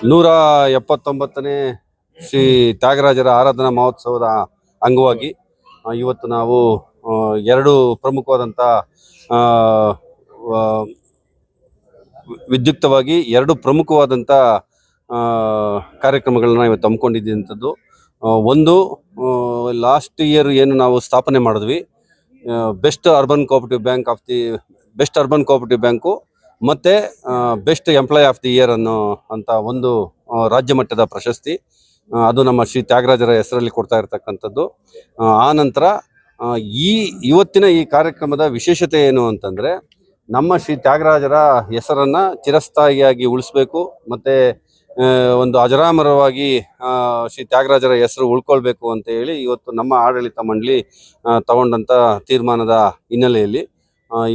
179ನೇ ಶ್ರೀ ತ್ಯಾಗರಾಜರ ಆರಾಧನಾ ಮಹೋತ್ಸವದ ಅಂಗವಾಗಿ ಇವತ್ತು ನಾವು ಎರಡು ಪ್ರಮುಖವಾದಂಥ ವಿದ್ಯುಕ್ತವಾಗಿ ಎರಡು ಪ್ರಮುಖವಾದಂಥ ಕಾರ್ಯಕ್ರಮಗಳನ್ನ ಇವತ್ತು ಹಮ್ಮಿಕೊಂಡಿದ್ದಂಥದ್ದು. ಒಂದು, ಲಾಸ್ಟ್ ಇಯರ್ ಏನು ನಾವು ಸ್ಥಾಪನೆ ಮಾಡಿದ್ವಿ, ಬೆಸ್ಟ್ ಅರ್ಬನ್ ಕೋಆಪರೇಟಿವ್ ಬ್ಯಾಂಕು ಮತ್ತು best employee of the year ಅಂತ ಒಂದು ರಾಜ್ಯ ಮಟ್ಟದ ಪ್ರಶಸ್ತಿ, ಅದು ನಮ್ಮ ಶ್ರೀ ತ್ಯಾಗರಾಜರ ಹೆಸರಲ್ಲಿ ಕೊಡ್ತಾ ಇರ್ತಕ್ಕಂಥದ್ದು. ಆ ನಂತರ ಇವತ್ತಿನ ಈ ಕಾರ್ಯಕ್ರಮದ ವಿಶೇಷತೆ ಏನು ಅಂತಂದರೆ, ನಮ್ಮ ಶ್ರೀ ತ್ಯಾಗರಾಜರ ಹೆಸರನ್ನು ಚಿರಸ್ಥಾಯಿಯಾಗಿ ಉಳಿಸ್ಬೇಕು ಮತ್ತು ಒಂದು ಅಜರಾಮರವಾಗಿ ಶ್ರೀ ತ್ಯಾಗರಾಜರ ಹೆಸರು ಉಳ್ಕೊಳ್ಬೇಕು ಅಂತ ಹೇಳಿ ಇವತ್ತು ನಮ್ಮ ಆಡಳಿತ ಮಂಡಳಿ ತಗೊಂಡಂಥ ತೀರ್ಮಾನದ ಹಿನ್ನೆಲೆಯಲ್ಲಿ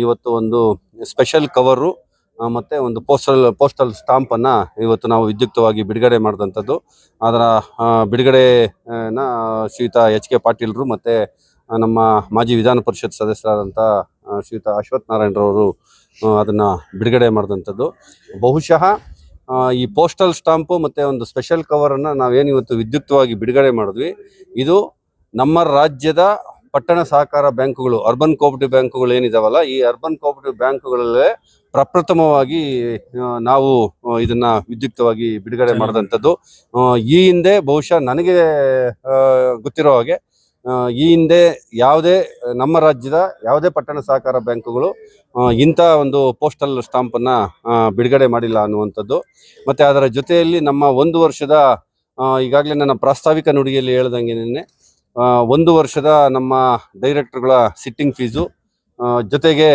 ಇವತ್ತು ಒಂದು ಸ್ಪೆಷಲ್ ಕವರು ಮತ್ತು ಒಂದು ಪೋಸ್ಟಲ್ ಸ್ಟಾಂಪನ್ನು ಇವತ್ತು ನಾವು ವಿದ್ಯುಕ್ತವಾಗಿ ಬಿಡುಗಡೆ ಮಾಡಿದಂಥದ್ದು. ಅದರ ಬಿಡುಗಡೆನ ಶ್ರೀಯುತ H.K. ಪಾಟೀಲ್ರು ಮತ್ತು ನಮ್ಮ ಮಾಜಿ ವಿಧಾನ ಪರಿಷತ್ ಸದಸ್ಯರಾದಂಥ ಶ್ರೀಯುತ ಅಶ್ವಥ್ ನಾರಾಯಣರವರು ಅದನ್ನು ಬಿಡುಗಡೆ ಮಾಡಿದಂಥದ್ದು. ಬಹುಶಃ ಈ ಪೋಸ್ಟಲ್ ಸ್ಟಾಂಪು ಮತ್ತು ಒಂದು ಸ್ಪೆಷಲ್ ಕವರನ್ನು ನಾವೇನು ಇವತ್ತು ವಿದ್ಯುಕ್ತವಾಗಿ ಬಿಡುಗಡೆ ಮಾಡಿದ್ವಿ, ಇದು ನಮ್ಮ ರಾಜ್ಯದ ಪಟ್ಟಣ ಸಹಕಾರ ಬ್ಯಾಂಕುಗಳು, ಅರ್ಬನ್ ಕೋಆಪರೇಟಿವ್ ಬ್ಯಾಂಕುಗಳು ಏನಿದಾವಲ್ಲ, ಈ ಅರ್ಬನ್ ಕೋಆಪರೇಟಿವ್ ಬ್ಯಾಂಕುಗಳಲ್ಲೇ ಪ್ರಪ್ರಥಮವಾಗಿ ನಾವು ಇದನ್ನ ವಿದ್ಯುಕ್ತವಾಗಿ ಬಿಡುಗಡೆ ಮಾಡಿದಂಥದ್ದು. ಈ ಹಿಂದೆ ಬಹುಶಃ ನನಗೆ ಗೊತ್ತಿರೋ ಹಾಗೆ ಈ ಹಿಂದೆ ಯಾವುದೇ ನಮ್ಮ ರಾಜ್ಯದ ಯಾವುದೇ ಪಟ್ಟಣ ಸಹಕಾರ ಬ್ಯಾಂಕುಗಳು ಇಂಥ ಒಂದು ಪೋಸ್ಟಲ್ ಸ್ಟಾಂಪನ್ನು ಬಿಡುಗಡೆ ಮಾಡಿಲ್ಲ ಅನ್ನುವಂಥದ್ದು. ಮತ್ತು ಅದರ ಜೊತೆಯಲ್ಲಿ ನಮ್ಮ 1 ವರ್ಷದ, ಈಗಾಗಲೇ ನನ್ನ ಪ್ರಾಸ್ತಾವಿಕ ನುಡಿಯಲ್ಲಿ ಹೇಳ್ದಂಗೆ 1 ವರ್ಷದ ನಮ್ಮ ಡೈರೆಕ್ಟರ್ಗಳ ಸಿಟ್ಟಿಂಗ್ ಫೀಸು ಜೊತೆಗೆ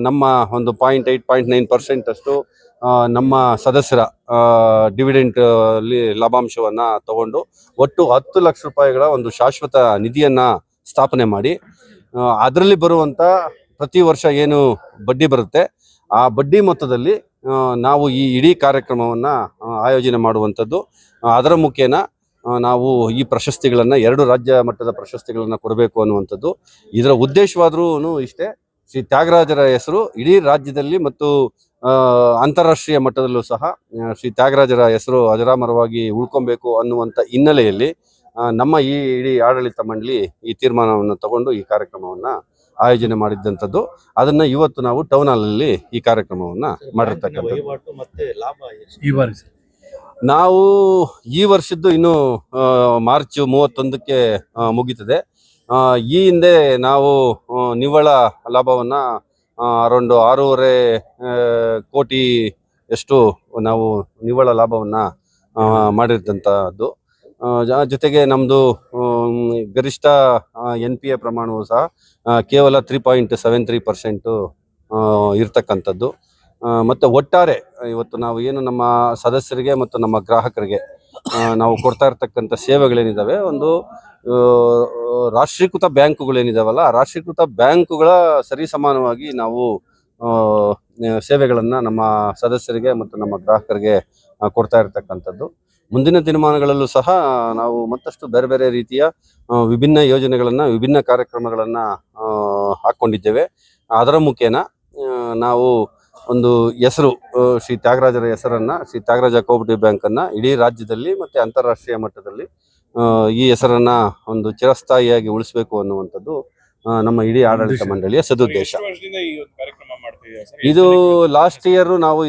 ನಮ್ಮ ಒಂದು 0.8-0.9% ಅಷ್ಟು ನಮ್ಮ ಸದಸ್ಯರ ಡಿವಿಡೆಂಟ್ ಅಲ್ಲಿ ಲಾಭಾಂಶವನ್ನು ತಗೊಂಡು ಒಟ್ಟು 10 ಲಕ್ಷ ರೂಪಾಯಿಗಳ ಒಂದು ಶಾಶ್ವತ ನಿಧಿಯನ್ನು ಸ್ಥಾಪನೆ ಮಾಡಿ, ಅದರಲ್ಲಿ ಬರುವಂಥ ಪ್ರತಿ ವರ್ಷ ಏನು ಬಡ್ಡಿ ಬರುತ್ತೆ ಆ ಬಡ್ಡಿ ಮೊತ್ತದಲ್ಲಿ ನಾವು ಈ ಇಡೀ ಕಾರ್ಯಕ್ರಮವನ್ನು ಆಯೋಜನೆ ಮಾಡುವಂಥದ್ದು. ಅದರ ಮುಖೇನ ನಾವು ಈ ಪ್ರಶಸ್ತಿಗಳನ್ನು, 2 ರಾಜ್ಯ ಮಟ್ಟದ ಪ್ರಶಸ್ತಿಗಳನ್ನು ಕೊಡಬೇಕು ಅನ್ನುವಂಥದ್ದು ಇದರ ಉದ್ದೇಶವಾದ್ರೂ ಇಷ್ಟೇ. ಶ್ರೀ ತ್ಯಾಗರಾಜರ ಹೆಸರು ಇಡೀ ರಾಜ್ಯದಲ್ಲಿ ಮತ್ತು ಅಂತಾರಾಷ್ಟ್ರೀಯ ಮಟ್ಟದಲ್ಲೂ ಸಹ ಶ್ರೀ ತ್ಯಾಗರಾಜರ ಹೆಸರು ಅಜರಾಮರವಾಗಿ ಉಳ್ಕೊಬೇಕು ಅನ್ನುವಂಥ ಹಿನ್ನೆಲೆಯಲ್ಲಿ ನಮ್ಮ ಈ ಇಡೀ ಆಡಳಿತ ಮಂಡಳಿ ಈ ತೀರ್ಮಾನವನ್ನು ತಗೊಂಡು ಈ ಕಾರ್ಯಕ್ರಮವನ್ನು ಆಯೋಜನೆ ಮಾಡಿದ್ದಂಥದ್ದು. ಅದನ್ನು ಇವತ್ತು ನಾವು ಟೌನ್ ಹಾಲಲ್ಲಿ ಈ ಕಾರ್ಯಕ್ರಮವನ್ನು ಮಾಡಿರ್ತಕ್ಕಂಥದ್ದು. ನಾವು ಈ ವರ್ಷದ್ದು ಇನ್ನು ಮಾರ್ಚ್ 31ಕ್ಕೆ ಮುಗೀತದೆ. ಈ ಹಿಂದೆ ನಾವು ನಿವ್ವಳ ಲಾಭವನ್ನು ಅರೌಂಡ್ 6.5 ಕೋಟಿಯಷ್ಟು ನಾವು ನಿವ್ವಳ ಲಾಭವನ್ನು ಮಾಡಿದಂಥದ್ದು. ಜೊತೆಗೆ ನಮ್ಮದು ಗರಿಷ್ಠ NPA ಪ್ರಮಾಣವು ಸಹ ಕೇವಲ 3.73% ಇರ್ತಕ್ಕಂಥದ್ದು. ಮತ್ತು ಒಟ್ಟಾರೆ ಇವತ್ತು ನಾವು ಏನು ನಮ್ಮ ಸದಸ್ಯರಿಗೆ ಮತ್ತು ನಮ್ಮ ಗ್ರಾಹಕರಿಗೆ ನಾವು ಕೊಡ್ತಾ ಇರ್ತಕ್ಕಂಥ ಸೇವೆಗಳೇನಿದ್ದಾವೆ, ಒಂದು ರಾಷ್ಟ್ರೀಕೃತ ಬ್ಯಾಂಕುಗಳೇನಿದಾವಲ್ಲ, ಆ ರಾಷ್ಟ್ರೀಕೃತ ಬ್ಯಾಂಕುಗಳ ಸರಿಸಮಾನವಾಗಿ ನಾವು ಸೇವೆಗಳನ್ನು ನಮ್ಮ ಸದಸ್ಯರಿಗೆ ಮತ್ತು ನಮ್ಮ ಗ್ರಾಹಕರಿಗೆ ಕೊಡ್ತಾ ಇರ್ತಕ್ಕಂಥದ್ದು. ಮುಂದಿನ ದಿನಮಾನಗಳಲ್ಲೂ ಸಹ ನಾವು ಮತ್ತಷ್ಟು ಬೇರೆ ಬೇರೆ ರೀತಿಯ ವಿಭಿನ್ನ ಯೋಜನೆಗಳನ್ನು, ವಿಭಿನ್ನ ಕಾರ್ಯಕ್ರಮಗಳನ್ನು ಹಾಕ್ಕೊಂಡಿದ್ದೇವೆ. ಅದರ ಮುಖೇನ ನಾವು ಒಂದು ಹೆಸರು, ಶ್ರೀ ತ್ಯಾಗರಾಜರ ಹೆಸರನ್ನು, ಶ್ರೀ ತ್ಯಾಗರಾಜ ಕೋಆಪರೇಟಿವ್ ಬ್ಯಾಂಕನ್ನು ಇಡೀ ರಾಜ್ಯದಲ್ಲಿ ಮತ್ತು ಅಂತಾರಾಷ್ಟ್ರೀಯ ಮಟ್ಟದಲ್ಲಿ ಈ ಹೆಸರನ್ನು ಒಂದು ಚಿರಸ್ಥಾಯಿಯಾಗಿ ಉಳಿಸಬೇಕು ಅನ್ನುವಂಥದ್ದು ನಮ್ಮ ಇಡೀ ಆಡಳಿತ ಮಂಡಳಿಯ ಸದುದ್ದೇಶ. ಇದು ಲಾಸ್ಟ್ ಇಯರ್ ನಾವು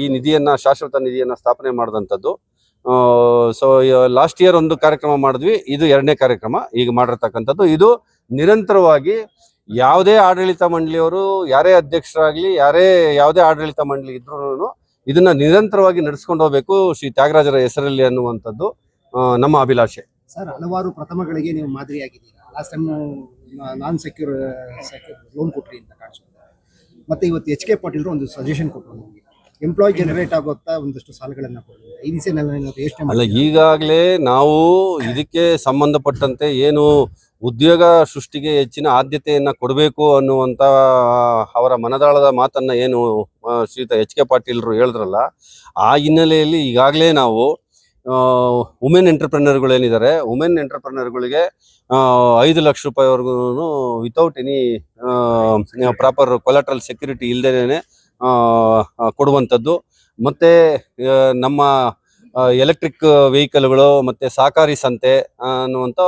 ಈ ನಿಧಿಯನ್ನು, ಶಾಶ್ವತ ನಿಧಿಯನ್ನು ಸ್ಥಾಪನೆ ಮಾಡಿದಂಥದ್ದು. ಸೊ ಲಾಸ್ಟ್ ಇಯರ್ ಒಂದು ಕಾರ್ಯಕ್ರಮ ಮಾಡಿದ್ವಿ, ಇದು 2ನೇ ಕಾರ್ಯಕ್ರಮ ಈಗ ಮಾಡಿರ್ತಕ್ಕಂಥದ್ದು. ಇದು ನಿರಂತರವಾಗಿ ಯಾವುದೇ ಆಡಳಿತ ಮಂಡಳಿಯವರು, ಯಾರೇ ಅಧ್ಯಕ್ಷರಾಗಲಿ, ಯಾವುದೇ ಆಡಳಿತ ಮಂಡಳಿ ಇದ್ರೂ ಇದನ್ನ ನಿರಂತರವಾಗಿ ನಡೆಸ್ಕೊಂಡು ಹೋಗ್ಬೇಕು ಶ್ರೀ ತ್ಯಾಗರಾಜರ ಹೆಸರಲ್ಲಿ ಅನ್ನುವಂಥದ್ದು ನಮ್ಮ ಅಭಿಲಾಷೆ. ಸರ್, ಹಲವಾರು ಪ್ರಥಮಗಳಿಗೆ ನೀವು ಮಾದರಿಯಾಗಿದ್ದೀರಾ. ಲಾಸ್ಟ್ ಟೈಮ್ ನಾನ್ ಸೆಕ್ಯೂರ್ ಲೋನ್ ಕೊಟ್ರಿ ಅಂತ ಕಾಣಿಸುತ್ತೆ. ಮತ್ತೆ ಇವತ್ತು H.K. ಪಾಟೀಲ್ರು ಒಂದು ಸಜೆಷನ್ ಕೊಟ್ಟರು, ನಮಗೆ ಎಂಪ್ಲಾಯ್ ಜನರೇಟ್ ಆಗುತ್ತಾ ಒಂದಷ್ಟು ಸಾಲಗಳನ್ನು ಕೊಡೋದು. ಈ ದಿಸೆನೆಲ್ಲ ಯೋಚನೆ ಅಲ್ಲ, ಈಗಾಗಲೇ ನಾವು ಇದಕ್ಕೆ ಸಂಬಂಧಪಟ್ಟಂತೆ ಏನು ಉದ್ಯೋಗ ಸೃಷ್ಟಿಗೆ ಹೆಚ್ಚಿನ ಆದ್ಯತೆಯನ್ನು ಕೊಡಬೇಕು ಅನ್ನುವಂಥ ಅವರ ಮನದಾಳದ ಮಾತನ್ನು ಏನು ಶ್ರೀಯುತ H.K. ಪಾಟೀಲ್ರು ಹೇಳಿದ್ರಲ್ಲ, ಆ ಹಿನ್ನೆಲೆಯಲ್ಲಿ ಈಗಾಗಲೇ ನಾವು ವುಮೆನ್ ಎಂಟರ್ಪ್ರೆನರ್ಗಳೇನಿದ್ದಾರೆ, ವುಮೆನ್ ಎಂಟರ್ಪ್ರೆನರ್ಗಳಿಗೆ 5 ಲಕ್ಷ ರೂಪಾಯಿವರೆಗೂ without any proper collateral security ಇಲ್ಲದೇನೆ ಕೊಡುವಂಥದ್ದು. ಮತ್ತು ನಮ್ಮ ಎಲೆಕ್ಟ್ರಿಕ್ ವೆಹಿಕಲ್ಗಳು ಮತ್ತೆ ಸಹಕಾರಿ ಸಂತೆ ಅನ್ನುವಂಥ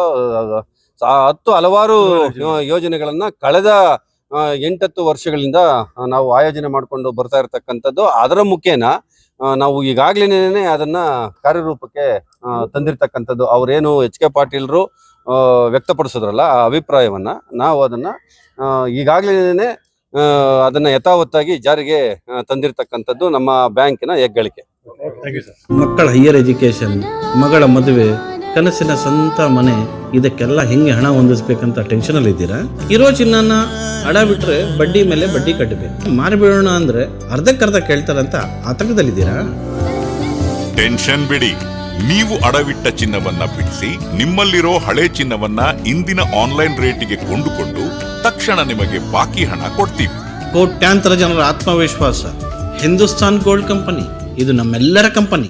10 ಹಲವಾರು ಯೋಜನೆಗಳನ್ನ ಕಳೆದ 8-10 ವರ್ಷಗಳಿಂದ ನಾವು ಆಯೋಜನೆ ಮಾಡಿಕೊಂಡು ಬರ್ತಾ ಇರತಕ್ಕಂಥದ್ದು. ಅದರ ಮುಖೇನ ನಾವು ಈಗಾಗ್ಲೇನೆ ಅದನ್ನ ಕಾರ್ಯರೂಪಕ್ಕೆ ತಂದಿರ್ತಕ್ಕಂಥದ್ದು. ಅವ್ರೇನು ಎಚ್ ಕೆ ಪಾಟೀಲ್ರು ವ್ಯಕ್ತಪಡಿಸಿದ್ರಲ್ಲ ಆ ಅಭಿಪ್ರಾಯವನ್ನ ನಾವು ಅದನ್ನ ಈಗಾಗ್ಲೇನೆ ಅದನ್ನ ಯಥಾವತ್ತಾಗಿ ಜಾರಿಗೆ ತಂದಿರ್ತಕ್ಕಂಥದ್ದು ನಮ್ಮ ಬ್ಯಾಂಕಿನ ಹೆಗ್ಗಳಿಕೆ. ಮಕ್ಕಳ ಹೈಯರ್ ಎಜುಕೇಶನ್, ಮಗಳ ಮದುವೆ, ಕನಸಿನ ಸ್ವಂತ ಮನೆ, ಇದಕ್ಕೆಲ್ಲ ಹೆಂಗೆ ಹಣ ಹೊಂದಿಸ್ಬೇಕಂತ ಟೆನ್ಷನ್ ಅಲ್ಲಿ ಇದ್ದೀರಾ? ಇರೋ ಚಿನ್ನನ ಅಡ ಬಿಟ್ರೆ ಬಡ್ಡಿ ಮೇಲೆ ಬಡ್ಡಿ ಕಟ್ಟಬೇಕು. ಮಾರಿಬಿಡೋಣ ಅಂದ್ರೆ ಅರ್ಧಕ್ಕರ್ಧ ಕೇಳ್ತಾರಂತ ಆತಂಕದಲ್ಲಿದ್ದೀರಾ? ಟೆನ್ಷನ್ ಬಿಡಿ, ನೀವು ಅಡವಿಟ್ಟ ಚಿನ್ನವನ್ನ ಬಿಡಿಸಿ ನಿಮ್ಮಲ್ಲಿರೋ ಹಳೆ ಚಿನ್ನವನ್ನ ಇಂದಿನ ಆನ್ಲೈನ್ ರೇಟಿಗೆ ಕೊಂಡುಕೊಂಡು ತಕ್ಷಣ ನಿಮಗೆ ಬಾಕಿ ಹಣ ಕೊಡ್ತೀವಿ. ಕೋಟ್ಯಾಂತರ ಜನರ ಆತ್ಮವಿಶ್ವಾಸ ಹಿಂದೂಸ್ತಾನ್ ಗೋಲ್ಡ್ ಕಂಪನಿ, ಇದು ನಮ್ಮೆಲ್ಲರ ಕಂಪನಿ.